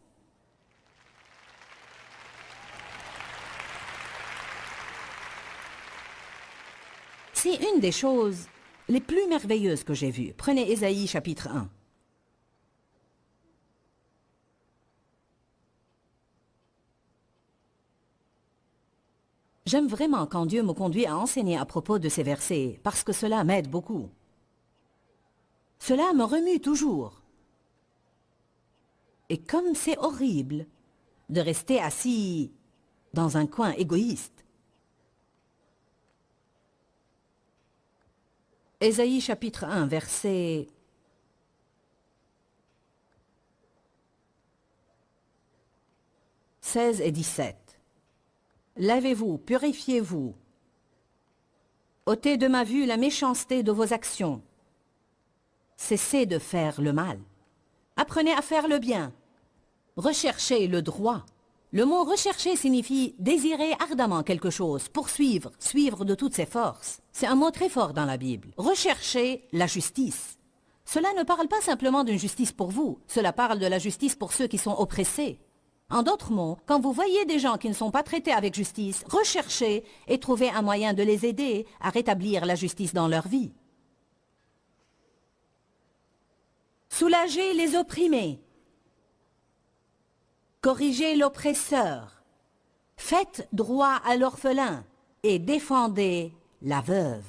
C'est une des choses les plus merveilleuses que j'ai vues. Prenez Ésaïe chapitre 1. J'aime vraiment quand Dieu me conduit à enseigner à propos de ces versets, parce que cela m'aide beaucoup. Cela me remue toujours. Et comme c'est horrible de rester assis dans un coin égoïste. Ésaïe chapitre 1, versets 16 et 17. Lavez-vous, purifiez-vous. Ôtez de ma vue la méchanceté de vos actions. Cessez de faire le mal. Apprenez à faire le bien. Recherchez le droit. Le mot rechercher signifie désirer ardemment quelque chose, poursuivre, suivre de toutes ses forces. C'est un mot très fort dans la Bible. Recherchez la justice. Cela ne parle pas simplement d'une justice pour vous, cela parle de la justice pour ceux qui sont oppressés. En d'autres mots, quand vous voyez des gens qui ne sont pas traités avec justice, recherchez et trouvez un moyen de les aider à rétablir la justice dans leur vie. Soulagez les opprimés. Corrigez l'oppresseur. Faites droit à l'orphelin et défendez la veuve.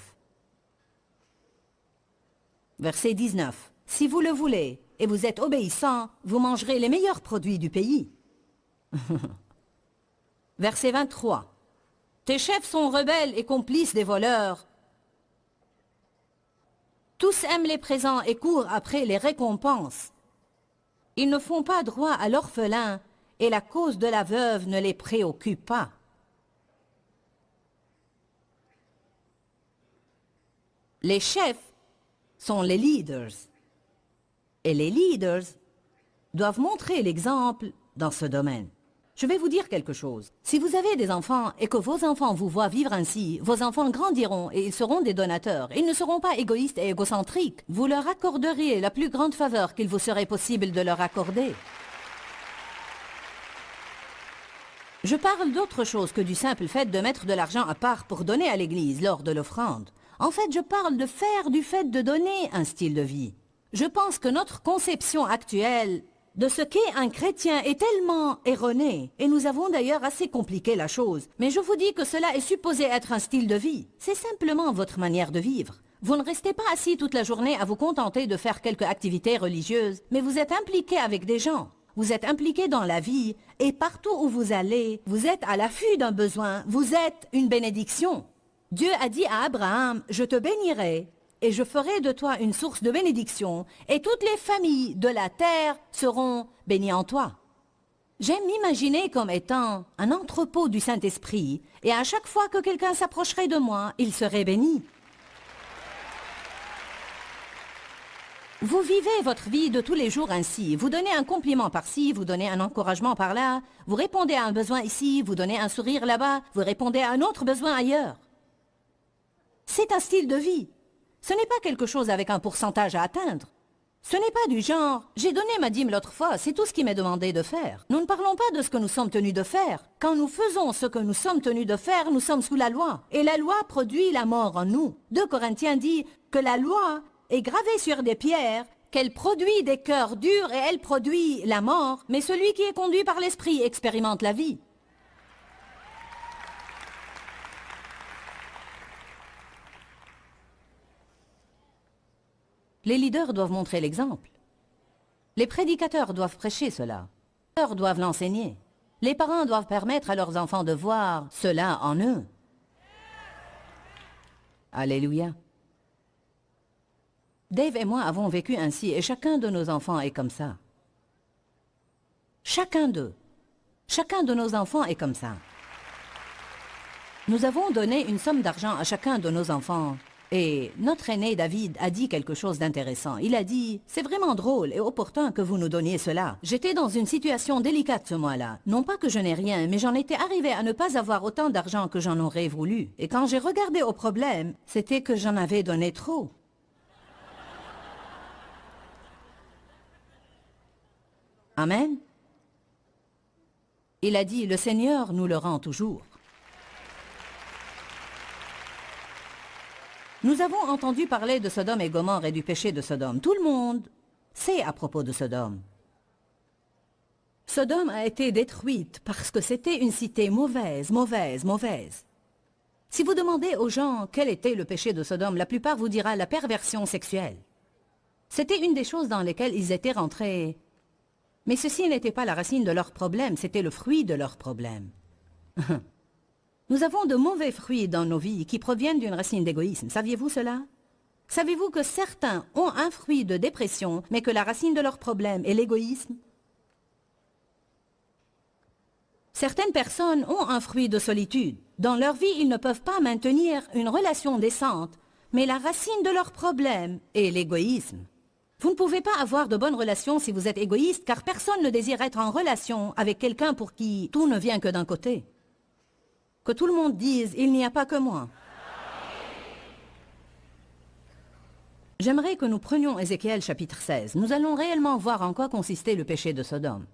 Verset 19. Si vous le voulez et vous êtes obéissant, vous mangerez les meilleurs produits du pays. Verset 23. Tes chefs sont rebelles et complices des voleurs. Tous aiment les présents et courent après les récompenses. Ils ne font pas droit à l'orphelin et la cause de la veuve ne les préoccupe pas. Les chefs sont les leaders. Et les leaders doivent montrer l'exemple dans ce domaine. Je vais vous dire quelque chose. Si vous avez des enfants et que vos enfants vous voient vivre ainsi, vos enfants grandiront et ils seront des donateurs. Ils ne seront pas égoïstes et égocentriques. Vous leur accorderez la plus grande faveur qu'il vous serait possible de leur accorder. Je parle d'autre chose que du simple fait de mettre de l'argent à part pour donner à l'Église lors de l'offrande. En fait, je parle de faire du fait de donner un style de vie. Je pense que notre conception actuelle de ce qu'est un chrétien est tellement erronée, et nous avons d'ailleurs assez compliqué la chose. Mais je vous dis que cela est supposé être un style de vie. C'est simplement votre manière de vivre. Vous ne restez pas assis toute la journée à vous contenter de faire quelques activités religieuses, mais vous êtes impliqué avec des gens. Vous êtes impliqué dans la vie, et partout où vous allez, vous êtes à l'affût d'un besoin, vous êtes une bénédiction. Dieu a dit à Abraham, « Je te bénirai, et je ferai de toi une source de bénédiction, et toutes les familles de la terre seront bénies en toi. » J'aime m'imaginer comme étant un entrepôt du Saint-Esprit, et à chaque fois que quelqu'un s'approcherait de moi, il serait béni. Vous vivez votre vie de tous les jours ainsi. Vous donnez un compliment par-ci, vous donnez un encouragement par-là, vous répondez à un besoin ici, vous donnez un sourire là-bas, vous répondez à un autre besoin ailleurs. C'est un style de vie. Ce n'est pas quelque chose avec un pourcentage à atteindre. Ce n'est pas du genre « j'ai donné ma dîme l'autre fois, c'est tout ce qui m'est demandé de faire ». Nous ne parlons pas de ce que nous sommes tenus de faire. Quand nous faisons ce que nous sommes tenus de faire, nous sommes sous la loi. Et la loi produit la mort en nous. 2 Corinthiens dit que la loi est gravée sur des pierres, qu'elle produit des cœurs durs et elle produit la mort, mais celui qui est conduit par l'Esprit expérimente la vie. Les leaders doivent montrer l'exemple. Les prédicateurs doivent prêcher cela. Les pasteurs doivent l'enseigner. Les parents doivent permettre à leurs enfants de voir cela en eux. Alléluia. Dave et moi avons vécu ainsi et chacun de nos enfants est comme ça. Chacun d'eux. Chacun de nos enfants est comme ça. Nous avons donné une somme d'argent à chacun de nos enfants. Et notre aîné David a dit quelque chose d'intéressant. Il a dit « C'est vraiment drôle et opportun que vous nous donniez cela. J'étais dans une situation délicate ce mois-là. Non pas que je n'ai rien, mais j'en étais arrivé à ne pas avoir autant d'argent que j'en aurais voulu. Et quand j'ai regardé au problème, c'était que j'en avais donné trop. » Amen. Il a dit « Le Seigneur nous le rend toujours. » Nous avons entendu parler de Sodome et Gomorrhe et du péché de Sodome. Tout le monde sait à propos de Sodome. Sodome a été détruite parce que c'était une cité mauvaise, mauvaise, mauvaise. Si vous demandez aux gens quel était le péché de Sodome, la plupart vous dira la perversion sexuelle. C'était une des choses dans lesquelles ils étaient rentrés. Mais ceci n'était pas la racine de leur problème, c'était le fruit de leur problème. Nous avons de mauvais fruits dans nos vies qui proviennent d'une racine d'égoïsme. Saviez-vous cela? Savez-vous que certains ont un fruit de dépression, mais que la racine de leur problème est l'égoïsme? Certaines personnes ont un fruit de solitude. Dans leur vie, ils ne peuvent pas maintenir une relation décente, mais la racine de leur problème est l'égoïsme. Vous ne pouvez pas avoir de bonnes relations si vous êtes égoïste, car personne ne désire être en relation avec quelqu'un pour qui tout ne vient que d'un côté. Que tout le monde dise « il n'y a pas que moi ». J'aimerais que nous prenions Ézéchiel chapitre 16. Nous allons réellement voir en quoi consistait le péché de Sodome.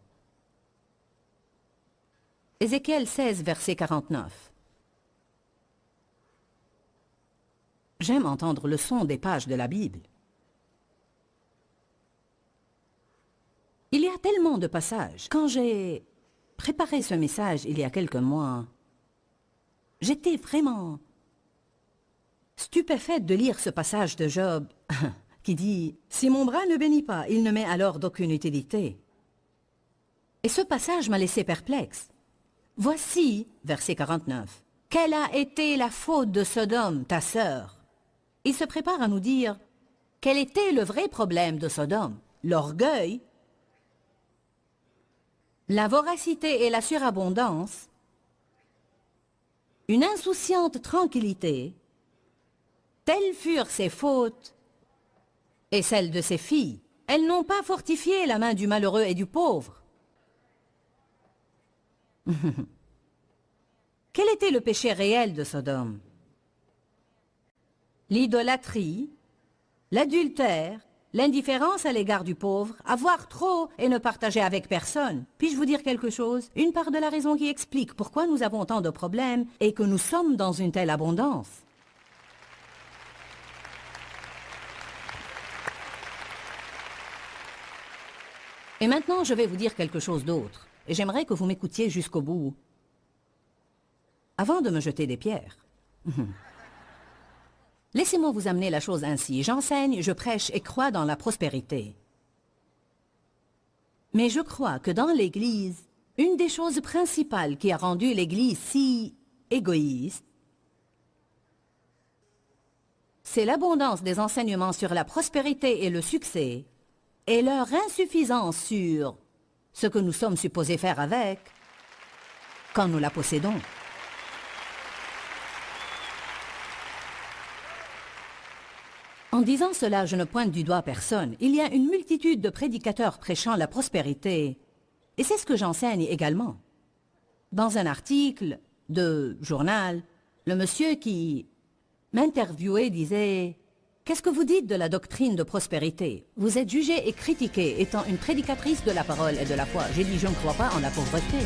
Ézéchiel 16, verset 49. J'aime entendre le son des pages de la Bible. Il y a tellement de passages. Quand j'ai préparé ce message il y a quelques mois, j'étais vraiment stupéfaite de lire ce passage de Job qui dit « Si mon bras ne bénit pas, il ne m'est alors d'aucune utilité. » Et ce passage m'a laissé perplexe. Voici, verset 49, « Quelle a été la faute de Sodome, ta sœur ?» Il se prépare à nous dire quel était le vrai problème de Sodome, l'orgueil, la voracité et la surabondance, une insouciante tranquillité, telles furent ses fautes et celles de ses filles. Elles n'ont pas fortifié la main du malheureux et du pauvre. Quel était le péché réel de Sodome? L'idolâtrie, l'adultère, l'indifférence à l'égard du pauvre, avoir trop et ne partager avec personne. Puis-je vous dire quelque chose? Une part de la raison qui explique pourquoi nous avons tant de problèmes et que nous sommes dans une telle abondance. Et maintenant, je vais vous dire quelque chose d'autre. Et j'aimerais que vous m'écoutiez jusqu'au bout, avant de me jeter des pierres. Laissez-moi vous amener la chose ainsi. J'enseigne, je prêche et crois dans la prospérité. Mais je crois que dans l'Église, une des choses principales qui a rendu l'Église si égoïste, c'est l'abondance des enseignements sur la prospérité et le succès, et leur insuffisance sur ce que nous sommes supposés faire avec quand nous la possédons. En disant cela, je ne pointe du doigt personne. Il y a une multitude de prédicateurs prêchant la prospérité, et c'est ce que j'enseigne également. Dans un article de journal, le monsieur qui m'interviewait disait « Qu'est-ce que vous dites de la doctrine de prospérité? Vous êtes jugée et critiquée étant une prédicatrice de la parole et de la foi. » J'ai dit « Je ne crois pas en la pauvreté. »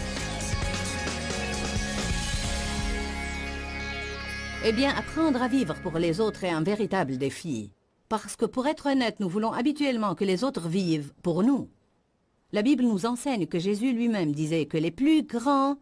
Eh bien, apprendre à vivre pour les autres est un véritable défi. Parce que pour être honnête, nous voulons habituellement que les autres vivent pour nous. La Bible nous enseigne que Jésus lui-même disait que les plus grands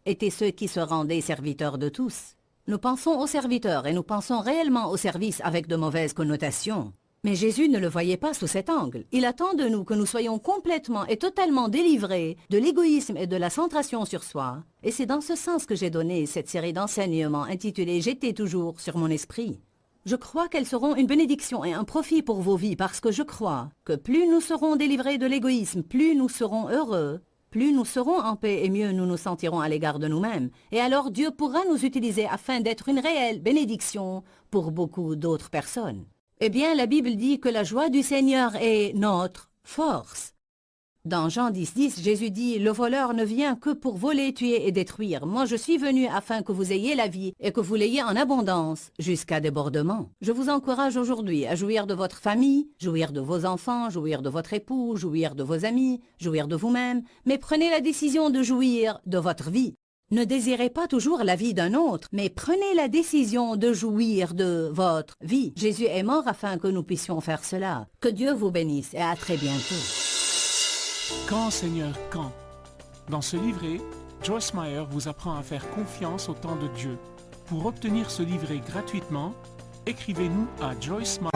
étaient ceux qui se rendaient serviteurs de tous. Nous pensons aux serviteurs et nous pensons réellement au service avec de mauvaises connotations. Mais Jésus ne le voyait pas sous cet angle. Il attend de nous que nous soyons complètement et totalement délivrés de l'égoïsme et de la centration sur soi. Et c'est dans ce sens que j'ai donné cette série d'enseignements intitulée « J'étais toujours sur mon esprit ». Je crois qu'elles seront une bénédiction et un profit pour vos vies parce que je crois que plus nous serons délivrés de l'égoïsme, plus nous serons heureux, plus nous serons en paix et mieux nous nous sentirons à l'égard de nous-mêmes. Et alors Dieu pourra nous utiliser afin d'être une réelle bénédiction pour beaucoup d'autres personnes. Eh bien, la Bible dit que la joie du Seigneur est notre force. Dans Jean 10, Jésus dit « Le voleur ne vient que pour voler, tuer et détruire. Moi, je suis venu afin que vous ayez la vie et que vous l'ayez en abondance, jusqu'à débordement. » Je vous encourage aujourd'hui à jouir de votre famille, jouir de vos enfants, jouir de votre époux, jouir de vos amis, jouir de vous-même, mais prenez la décision de jouir de votre vie. Ne désirez pas toujours la vie d'un autre, mais prenez la décision de jouir de votre vie. Jésus est mort afin que nous puissions faire cela. Que Dieu vous bénisse et à très bientôt. Quand, Seigneur, quand? Dans ce livret, Joyce Meyer vous apprend à faire confiance au temps de Dieu. Pour obtenir ce livret gratuitement, écrivez-nous à Joyce Meyer.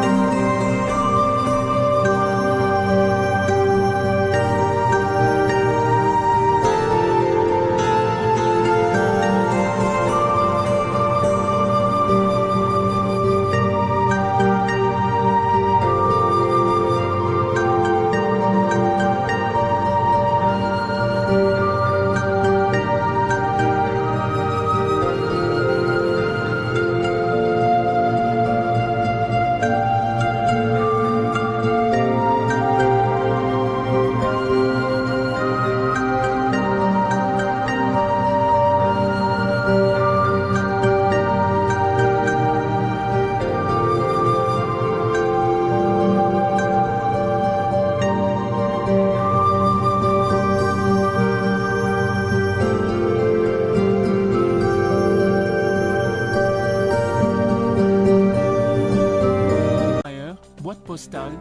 Boîte postale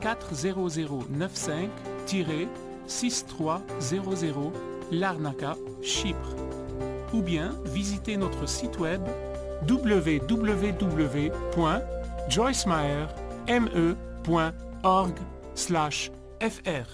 40095-6300 Larnaca, Chypre. Ou bien visitez notre site web www.joycemeyerme.org/fr.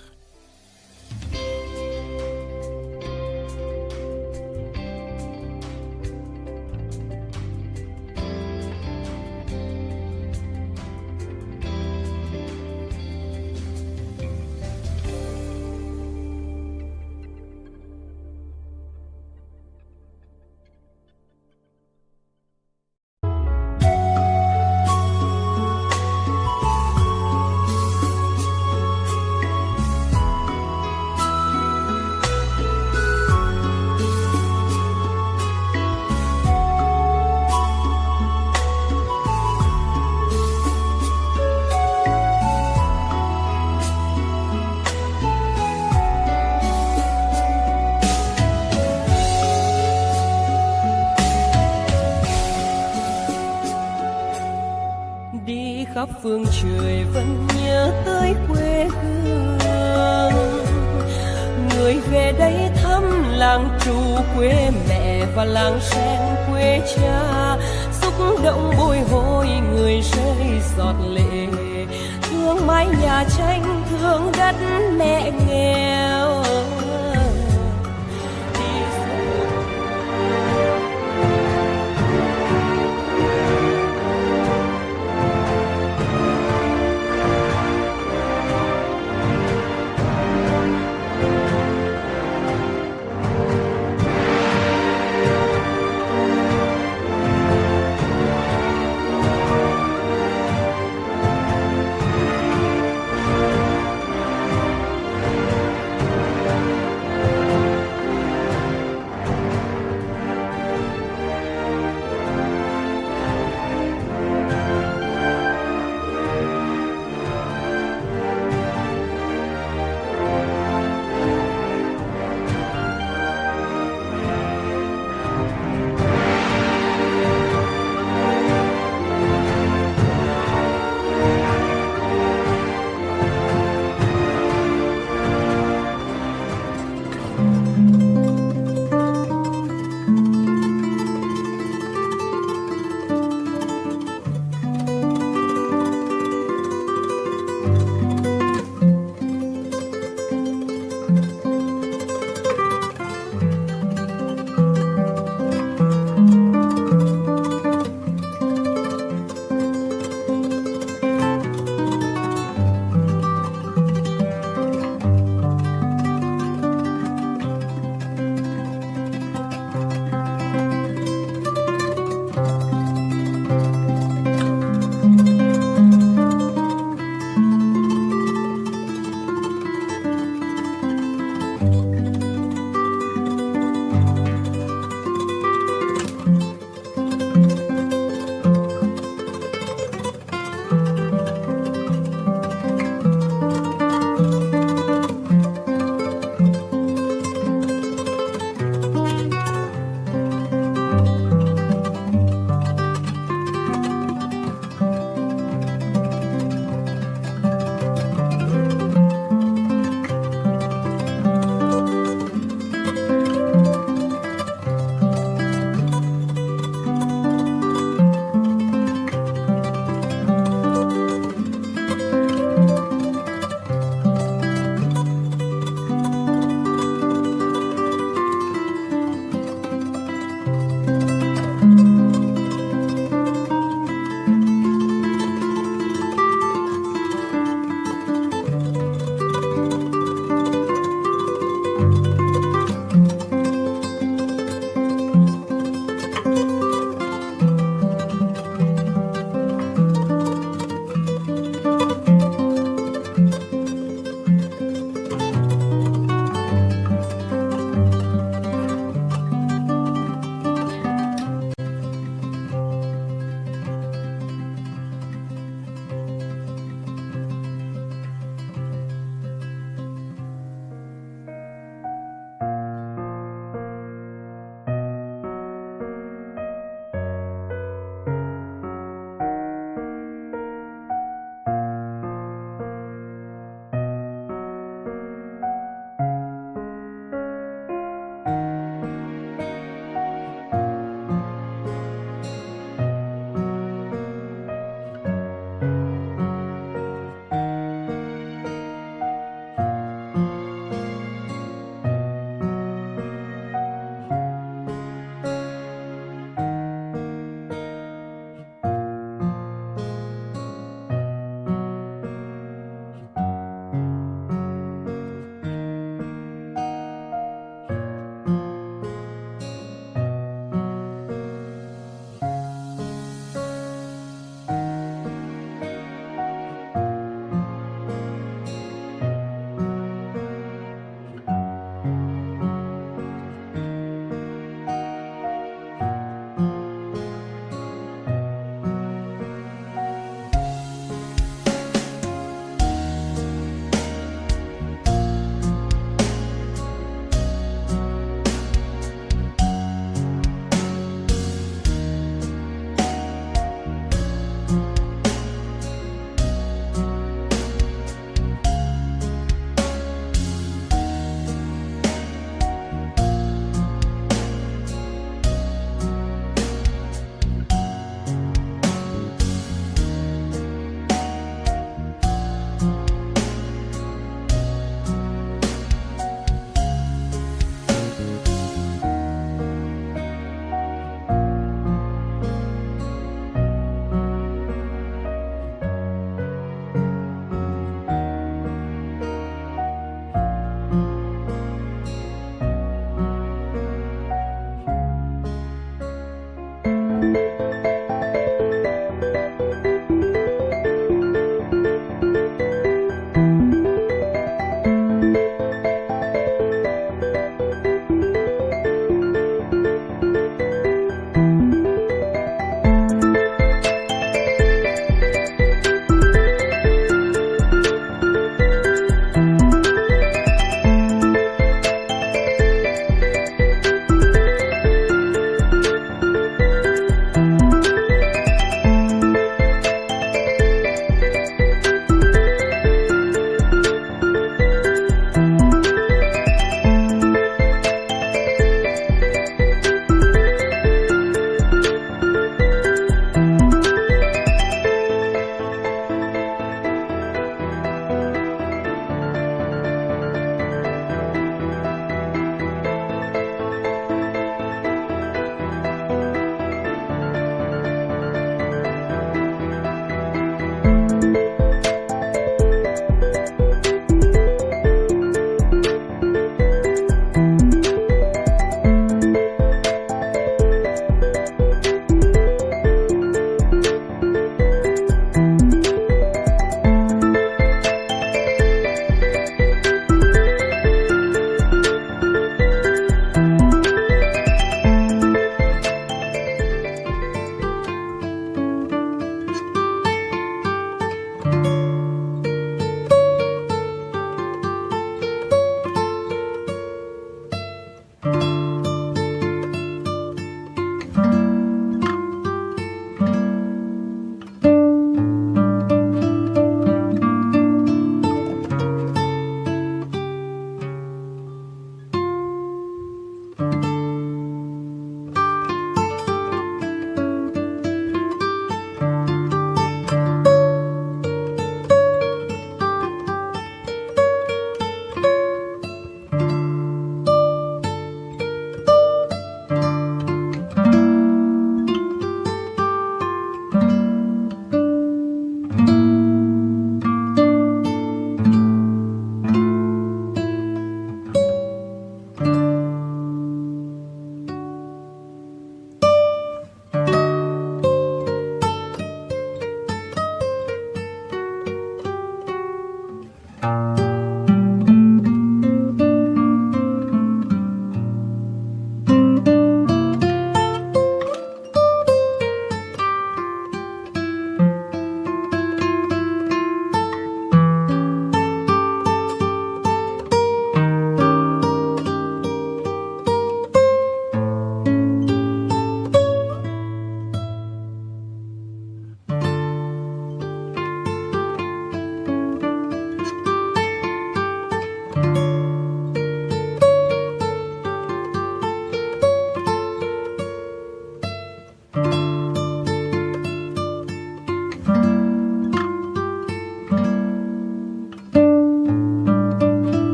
Đi khắp phương trời vẫn nhớ tới quê hương, người về đây thăm làng trù quê mẹ và làng sen quê cha, xúc động bồi hồi người rơi giọt lệ, thương mái nhà tranh thương đất mẹ nghèo.